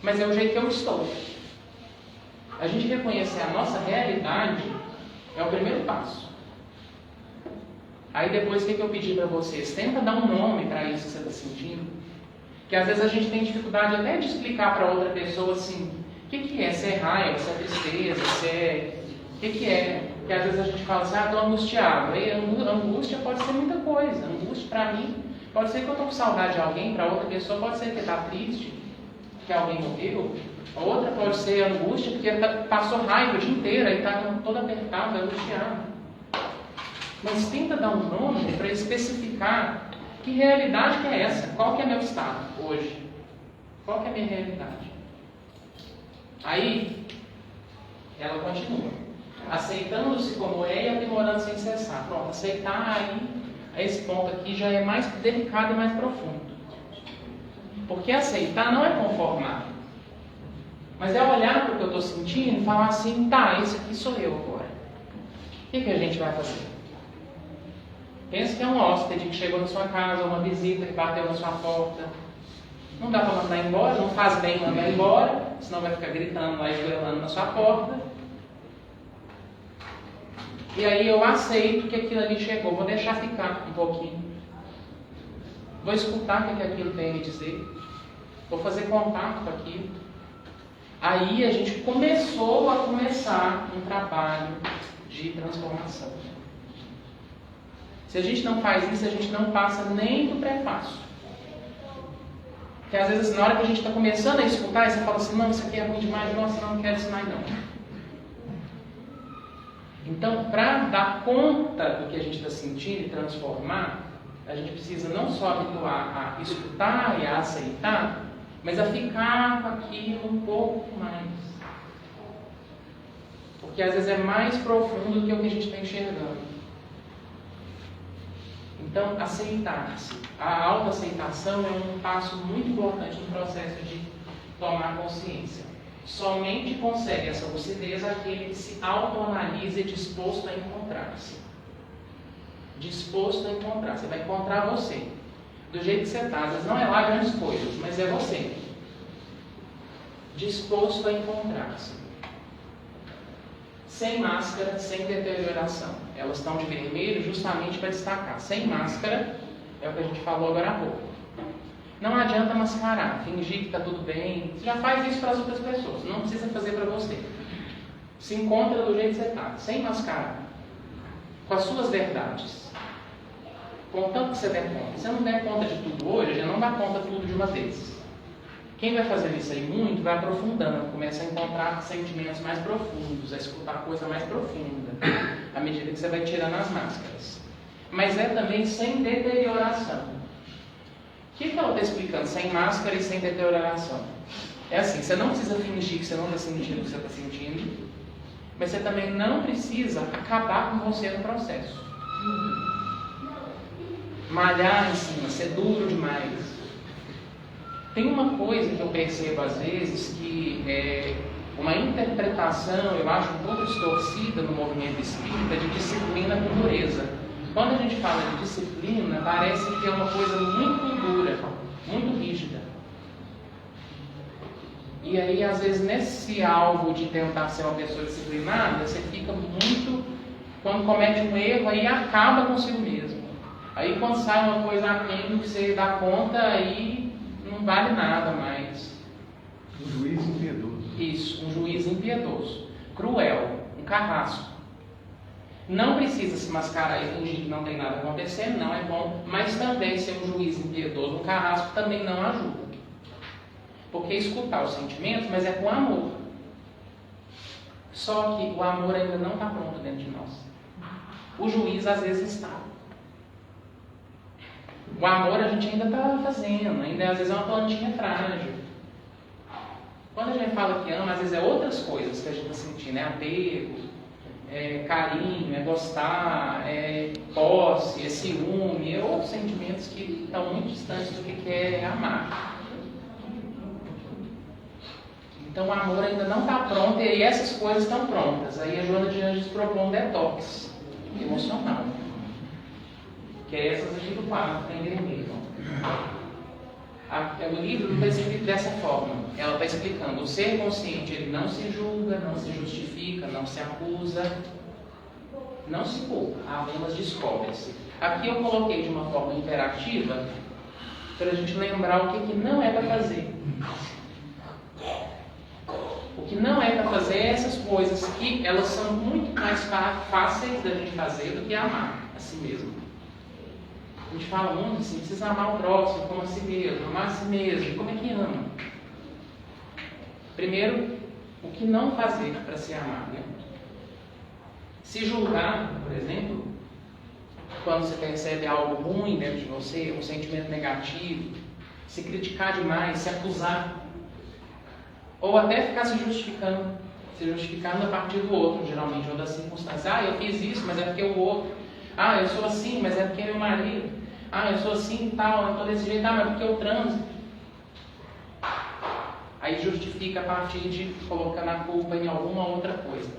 mas é o jeito que eu estou. A gente reconhecer a nossa realidade é o primeiro passo. Aí depois o que eu pedi para vocês? Tenta dar um nome para isso que você está sentindo. Que às vezes a gente tem dificuldade até de explicar para outra pessoa assim, o que é? Se é raiva, se é tristeza, se é... O que é? Porque às vezes a gente fala assim, estou angustiado. Aí angústia pode ser muita coisa. Angústia para mim, pode ser que eu estou com saudade de alguém, para outra pessoa pode ser que está triste, que alguém morreu. A outra pode ser angústia porque passou raiva o dia inteiro e está toda apertada, angustiada. Mas tenta dar um nome para especificar que realidade que é essa, qual que é meu estado hoje, qual que é a minha realidade. Aí, ela continua, aceitando-se como é e aprimorando sem cessar. Pronto, aceitar aí, a esse ponto aqui já é mais delicado e mais profundo. Porque aceitar não é conformar, mas é olhar para o que eu estou sentindo e falar assim, tá, esse aqui sou eu agora. O que a gente vai fazer? Pensa que é um hóspede que chegou na sua casa, uma visita que bateu na sua porta. Não dá para mandar embora, não faz bem mandar embora, senão vai ficar gritando lá e esgoelando na sua porta. E aí eu aceito que aquilo ali chegou, vou deixar ficar um pouquinho. Vou escutar o que aquilo tem a me dizer. Vou fazer contato com aquilo. Aí a gente começou a começar um trabalho de transformação. Se a gente não faz isso, a gente não passa nem do prefácio. Porque às vezes, na hora que a gente está começando a escutar, você fala assim, não, isso aqui é ruim demais, nossa, não quero isso mais não. Então, para dar conta do que a gente está sentindo e transformar, a gente precisa não só habituar a escutar e a aceitar, mas a ficar com aquilo um pouco mais. Porque às vezes é mais profundo do que o que a gente está enxergando. Então, aceitar-se. A autoaceitação é um passo muito importante no processo de tomar consciência. Somente consegue essa lucidez aquele que se autoanalisa e disposto a encontrar-se. Disposto a encontrar. Você vai encontrar você. Do jeito que você está. Às vezes não é lá grandes coisas, mas é você. Disposto a encontrar-se. Sem máscara, sem deterioração. Elas estão de vermelho justamente para destacar. Sem máscara, é o que a gente falou agora há pouco. Não adianta mascarar, fingir que está tudo bem. Você já faz isso para as outras pessoas, não precisa fazer para você. Se encontra do jeito que você está, sem mascarar. Com as suas verdades. Contanto que você der conta. Se você não der conta de tudo hoje, já não dá conta de tudo de uma vez. Quem vai fazendo isso aí muito, vai aprofundando, começa a encontrar sentimentos mais profundos, a escutar coisa mais profunda, à medida que você vai tirando as máscaras. Mas é também sem deterioração. O que ela está explicando? Sem máscara e sem deterioração. É assim, você não precisa fingir que você não está sentindo o que você está sentindo, mas você também não precisa acabar com você no processo. Malhar em cima, ser duro demais. Tem uma coisa que eu percebo às vezes que é uma interpretação, eu acho um pouco distorcida no movimento espírita de disciplina com dureza. Quando a gente fala de disciplina, parece que é uma coisa muito dura, muito rígida. E aí, às vezes, nesse alvo de tentar ser uma pessoa disciplinada, você fica muito... Quando comete um erro, aí acaba consigo mesmo. Aí, quando sai uma coisa aquém do que você dá conta, aí não vale nada mais. Um juiz impiedoso. Isso, um juiz impiedoso. Cruel, um carrasco. Não precisa se mascarar e fingir que não tem nada acontecendo, não é bom, mas também ser um juiz impiedoso, um carrasco, também não ajuda. Porque escutar os sentimentos, mas é com amor. Só que o amor ainda não está pronto dentro de nós. O juiz às vezes está. O amor a gente ainda está fazendo, ainda às vezes é uma plantinha frágil. Quando a gente fala que ama, às vezes é outras coisas que a gente está sentindo, é apego, é carinho, é gostar, é posse, é ciúme, é outros sentimentos que estão muito distantes do que é amar. Então o amor ainda não está pronto e essas coisas estão prontas. Aí a Joana de Anjos propõe um detox emocional, que é essas aqui do quadro, tem vermelho. O livro não está escrito dessa forma. Ela está explicando. O ser consciente, ele não se julga, não se justifica, não se acusa, não se culpa, apenas descobre-se. Aqui eu coloquei de uma forma interativa para a gente lembrar o que não é para fazer. O que não é para fazer é essas coisas que elas são muito mais fáceis da gente fazer do que amar a si mesmo. A gente fala muito assim, precisa amar o próximo como a si mesmo, amar a si mesmo. Como é que ama? Primeiro, o que não fazer para se amar, né? Se julgar, por exemplo, quando você percebe algo ruim dentro de você, um sentimento negativo, se criticar demais, se acusar, ou até ficar se justificando a partir do outro, geralmente, ou das circunstâncias. Ah, eu fiz isso, mas é porque o outro. Ah, eu sou assim, mas é porque é meu marido. Ah, eu sou assim e tal, eu estou desse jeito, mas é porque eu transo. Aí justifica a partir de colocando a culpa em alguma outra coisa.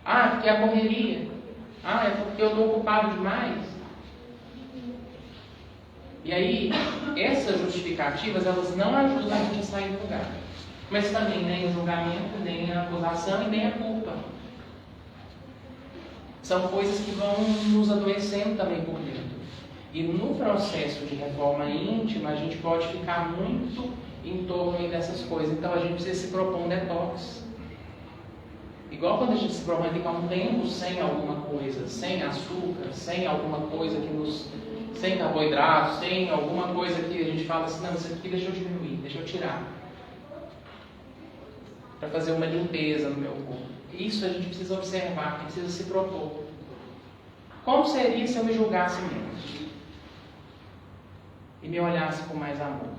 Ah, é porque é a correria. Ah, é porque eu estou ocupado demais. E aí, essas justificativas, elas não ajudam a gente a sair do lugar. Mas também nem o julgamento, nem a acusação e nem a culpa. São coisas que vão nos adoecendo também por dentro. E no processo de reforma íntima, a gente pode ficar muito em torno dessas coisas. Então a gente precisa se propor um detox. Igual quando a gente se propõe ficar um tempo sem alguma coisa, sem açúcar, sem alguma coisa que nos... sem carboidratos, sem alguma coisa que a gente fala assim, não, isso aqui deixa eu diminuir, deixa eu tirar. Para fazer uma limpeza no meu corpo. Isso a gente precisa observar, precisa se propor. Como seria se eu me julgasse menos? E me olhasse com mais amor?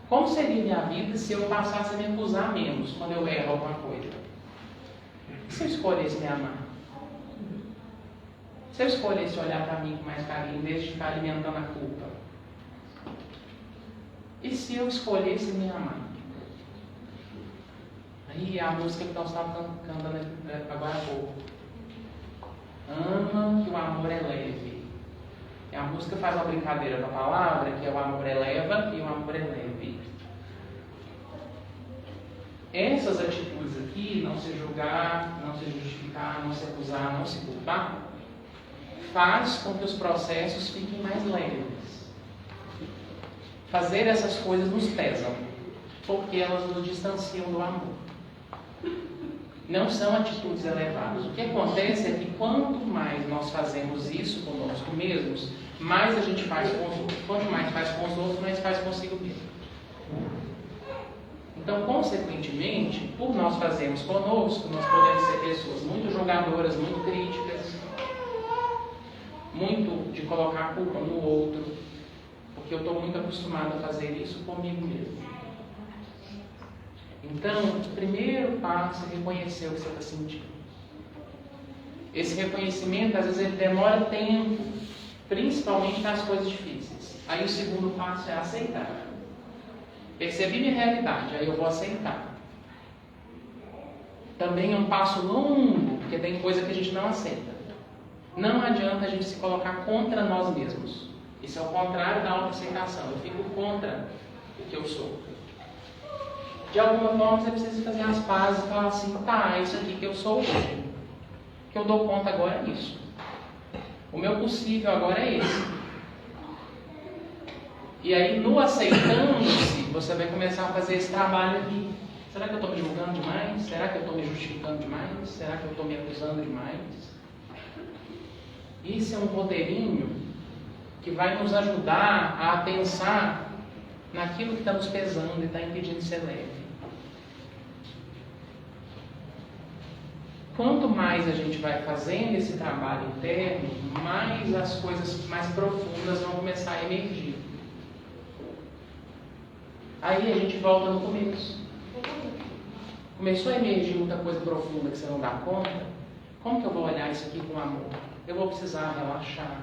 Como seria minha vida se eu passasse a me acusar menos quando eu erro alguma coisa? E se eu escolhesse me amar? Se eu escolhesse olhar para mim com mais carinho, em vez de ficar alimentando a culpa? E se eu escolhesse me amar? Aí a música que nós estávamos cantando agora há pouco. Ama que o amor é leve. E a música faz uma brincadeira com a palavra, que é o amor eleva e o amor é leve. Essas atitudes aqui, não se julgar, não se justificar, não se acusar, não se culpar, faz com que os processos fiquem mais leves. Fazer essas coisas nos pesam, porque elas nos distanciam do amor. Não são atitudes elevadas. O que acontece é que quanto mais nós fazemos isso conosco mesmos, mais a gente faz com os outros. Quanto mais faz com os outros, mais faz consigo mesmo. Então, consequentemente, por nós fazermos conosco, nós podemos ser pessoas muito julgadoras, muito críticas, muito de colocar a culpa no outro, porque eu estou muito acostumado a fazer isso comigo mesmo. Então, o primeiro passo é reconhecer o que você está sentindo. Esse reconhecimento, às vezes, ele demora tempo, principalmente nas coisas difíceis. Aí o segundo passo é aceitar. Percebi minha realidade, aí eu vou aceitar. Também é um passo longo, porque tem coisa que a gente não aceita. Não adianta a gente se colocar contra nós mesmos. Isso é o contrário da autoaceitação. Eu fico contra o que eu sou. De alguma forma você precisa fazer as pazes e falar assim, tá, é isso aqui que eu sou hoje. O que eu dou conta agora é isso. O meu possível agora é esse. E aí, no aceitando-se, você vai começar a fazer esse trabalho aqui. Será que eu estou me julgando demais? Será que eu estou me justificando demais? Será que eu estou me acusando demais? Isso é um roteirinho que vai nos ajudar a pensar naquilo que está nos pesando e está impedindo de ser leve. Quanto mais a gente vai fazendo esse trabalho interno, mais as coisas mais profundas vão começar a emergir. Aí a gente volta no começo. Começou a emergir muita coisa profunda que você não dá conta. Como que eu vou olhar isso aqui com amor? Eu vou precisar relaxar,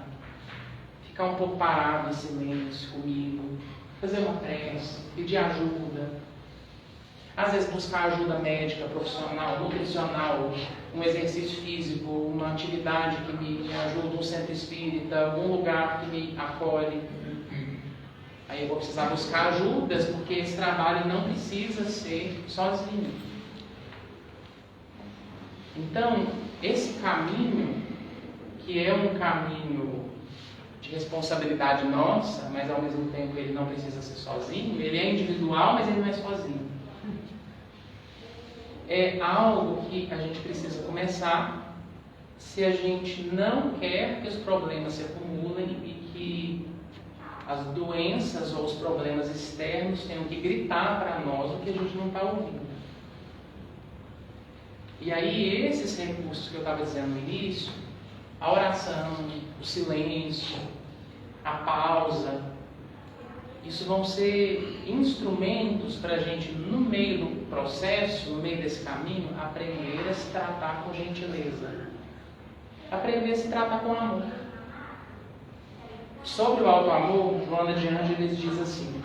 ficar um pouco parado em silêncio comigo, fazer uma prece, pedir ajuda. Às vezes buscar ajuda médica, profissional, nutricional, um exercício físico, uma atividade que me ajuda, um centro espírita, algum lugar que me acolhe. Aí eu vou precisar buscar ajudas, porque esse trabalho não precisa ser sozinho. Então, esse caminho, que é um caminho de responsabilidade nossa, mas ao mesmo tempo ele não precisa ser sozinho, ele é individual, mas ele não é sozinho. É algo que a gente precisa começar se a gente não quer que os problemas se acumulem e que as doenças ou os problemas externos tenham que gritar para nós o que a gente não está ouvindo. E aí esses recursos que eu estava dizendo no início, a oração, o silêncio, a pausa, isso vão ser instrumentos para a gente, no meio do processo, no meio desse caminho, aprender a se tratar com gentileza. Aprender a se tratar com amor. Sobre o auto-amor, Joana de Ângeles diz assim: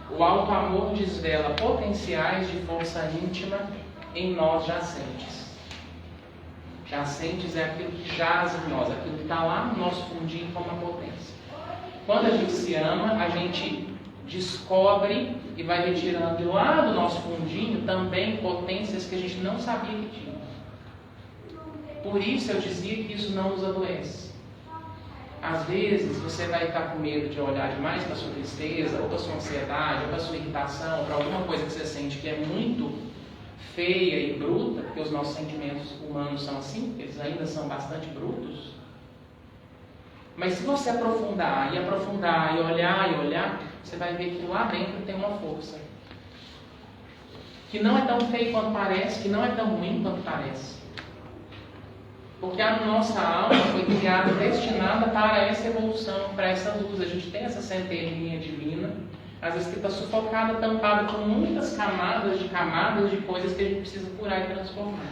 o auto-amor desvela potenciais de força íntima em nós jacentes. Jacentes é aquilo que jaz em nós, aquilo que está lá no nosso fundinho como uma potência. Quando a gente se ama, a gente descobre e vai retirando de lá do nosso fundinho também potências que a gente não sabia que tinha. Por isso eu dizia que isso não nos adoece. Às vezes você vai estar com medo de olhar demais para a sua tristeza, ou para a sua ansiedade, ou para a sua irritação, ou para alguma coisa que você sente que é muito feia e bruta, porque os nossos sentimentos humanos são assim, eles ainda são bastante brutos. Mas se você aprofundar e olhar, você vai ver que lá dentro tem uma força. Que não é tão feio quanto parece, que não é tão ruim quanto parece. Porque a nossa alma foi criada, destinada para essa evolução, para essa luz. A gente tem essa centelhinha divina, às vezes que está sufocada, tampada com muitas camadas de coisas que a gente precisa curar e transformar.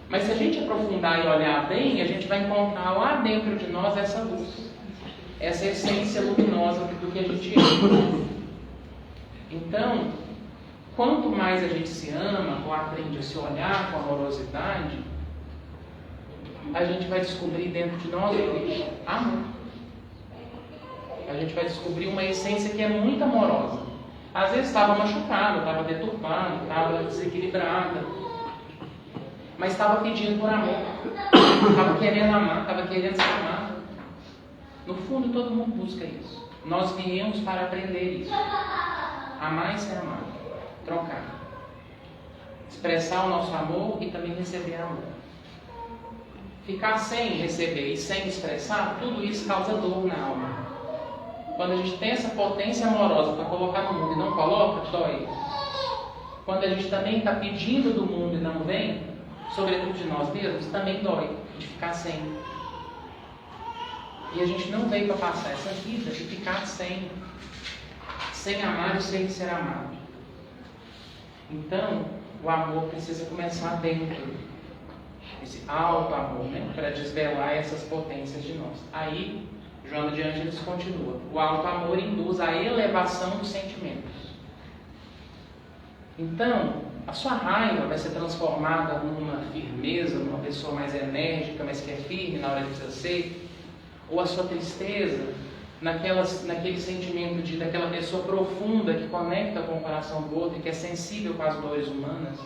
Mas se a gente aprofundar e olhar bem, a gente vai encontrar lá dentro de nós essa luz, essa essência luminosa do que a gente é. Então, quanto mais a gente se ama ou aprende a se olhar com amorosidade, a gente vai descobrir dentro de nós amor. A gente vai descobrir uma essência que é muito amorosa. Às vezes estava machucada, estava deturpada, estava desequilibrada, mas estava pedindo por amor, estava querendo amar, estava querendo ser amado. No fundo, todo mundo busca isso. Nós viemos para aprender isso. Amar e ser amado. Trocar. Expressar o nosso amor e também receber amor. Ficar sem receber e sem expressar, tudo isso causa dor na alma. Quando a gente tem essa potência amorosa para colocar no mundo e não coloca, dói. Quando a gente também está pedindo do mundo e não vem, sobretudo de nós mesmos, também dói de ficar sem. E a gente não veio para passar essa vida de ficar sem amar e sem ser amado. Então, o amor precisa começar dentro, esse auto-amor, né, para desvelar essas potências de nós. Aí, Joana de Ângeles continua: o auto-amor induz a elevação dos sentimentos. Então, a sua raiva vai ser transformada numa firmeza, numa pessoa mais enérgica, mas que é firme na hora que precisa ser. Ou a sua tristeza, naquele sentimento daquela pessoa profunda que conecta com o coração do outro e que é sensível com as dores humanas.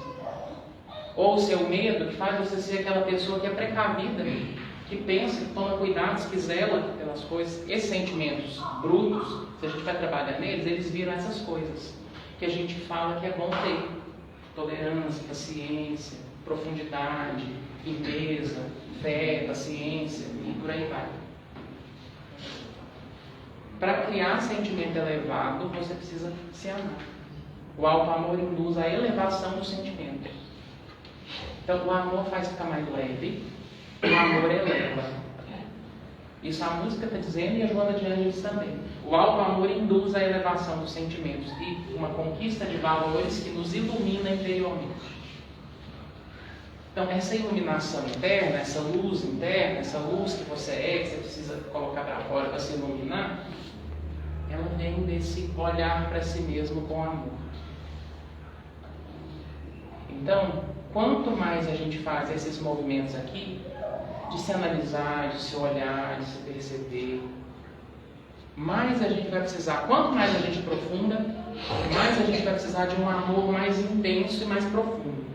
Ou o seu medo, que faz você ser aquela pessoa que é precavida, que pensa, que toma cuidados, que zela pelas coisas. Esses sentimentos brutos, se a gente vai trabalhar neles, eles viram essas coisas que a gente fala que é bom ter: tolerância, paciência, profundidade, firmeza, fé, paciência e por aí vai. Para criar sentimento elevado, você precisa se amar. O auto-amor induz a elevação dos sentimentos. Então, o amor faz ficar mais leve, o amor eleva. Isso a música está dizendo e a Joana de Ângeles também. O alto amor induz a elevação dos sentimentos e uma conquista de valores que nos ilumina interiormente. Então, essa iluminação interna, essa luz interna, essa luz que você é, que você precisa colocar para fora para se iluminar, ela vem desse olhar para si mesmo com amor. Então, quanto mais a gente faz esses movimentos aqui, de se analisar, de se olhar, de se perceber, mais a gente vai precisar, quanto mais a gente aprofunda, mais a gente vai precisar de um amor mais intenso e mais profundo,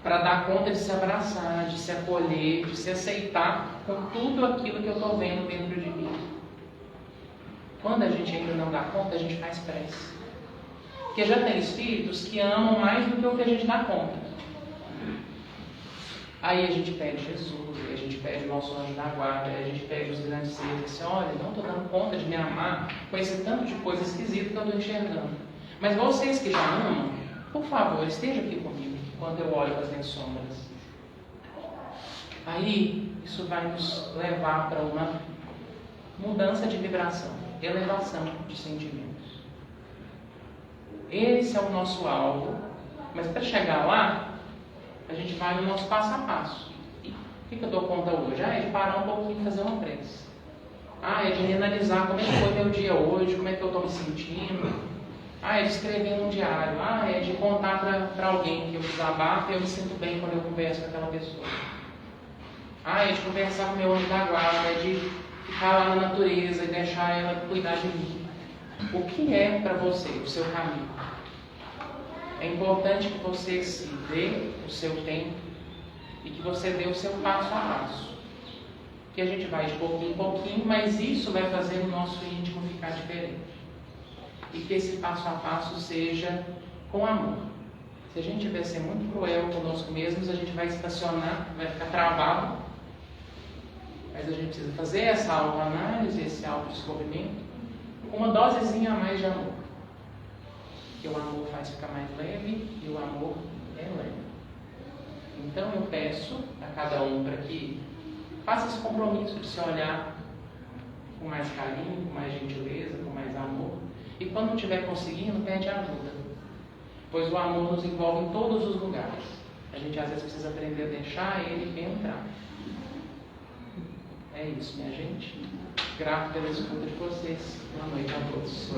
para dar conta de se abraçar, de se acolher, de se aceitar com tudo aquilo que eu estou vendo dentro de mim. Quando a gente ainda não dá conta, a gente faz pressa. Porque já tem espíritos que amam mais do que o que a gente dá conta. Aí a gente pede Jesus, aí a gente pede o nosso anjo da guarda, aí a gente pede os grandes seres, assim, olha, não estou dando conta de me amar com esse tanto de coisa esquisita que eu estou enxergando. Mas vocês que já amam, por favor, estejam aqui comigo, quando eu olho para as minhas sombras. Aí, isso vai nos levar para uma mudança de vibração, elevação de sentimentos. Esse é o nosso alvo, mas para chegar lá, a gente vai no nosso passo a passo. E o que eu dou conta hoje? É de parar um pouquinho e fazer uma prece. É de analisar como é que foi meu dia hoje, como é que eu estou me sentindo. É de escrever num diário. É de contar para alguém que eu desabafo e eu me sinto bem quando eu converso com aquela pessoa. É de conversar com meu anjo da guarda, é de ficar lá na natureza e deixar ela cuidar de mim. O que é para você o seu caminho? É importante que você se dê o seu tempo e que você dê o seu passo a passo. Que a gente vai de pouquinho em pouquinho, mas isso vai fazer o nosso íntimo ficar diferente. E que esse passo a passo seja com amor. Se a gente tiver ser muito cruel conosco mesmos, a gente vai estacionar, vai ficar travado. Mas a gente precisa fazer essa autoanálise, esse autodescobrimento, com uma dosezinha a mais de amor. Porque o amor faz ficar mais leve e o amor é leve. Então eu peço a cada um para que faça esse compromisso de se olhar com mais carinho, com mais gentileza, com mais amor. E quando não estiver conseguindo, pede ajuda. Pois o amor nos envolve em todos os lugares. A gente às vezes precisa aprender a deixar ele entrar. É isso, minha gente. Grato pela escuta de vocês. Boa noite a todos.